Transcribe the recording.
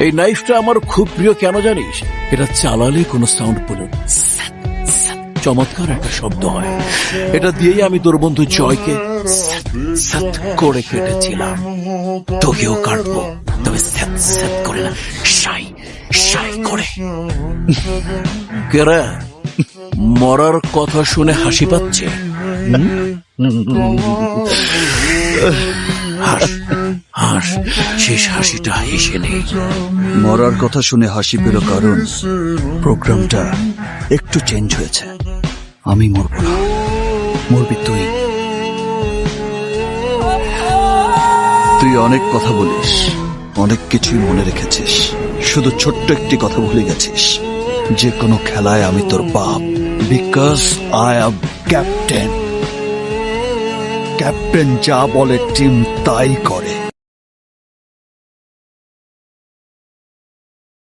এই নাইফটা আমার খুব প্রিয়, কেন জানিস? এটা চালালে কোনো সাউন্ড পেলো চমৎকার একটা শব্দ হয়। এটা দিয়েই আমি তোর বন্ধু জয়কে স্যাত করে কেটেছিলাম। তোকেও কাটবো, তবে স্যাত করে না, সাই সাই করে। কেরা মরার কথা শুনে হাসি পাচ্ছে? হাস হাস, শেষ হাসিটা হেসে নেই। মরার কথা শুনে হাসি পেল কারণ প্রোগ্রামটা একটু চেঞ্জ হয়েছে। আমি মরব না, মরবি তুই। তুই অনেক কথা বলিস, অনেক কিছুই মনে রেখেছিস, শুধু ছোট্ট একটি কথা ভুলে গেছিস, যে কোনো খেলায় আমি তোর বাপ। Because I am captain. Captain যা বলে টিম তাই করে।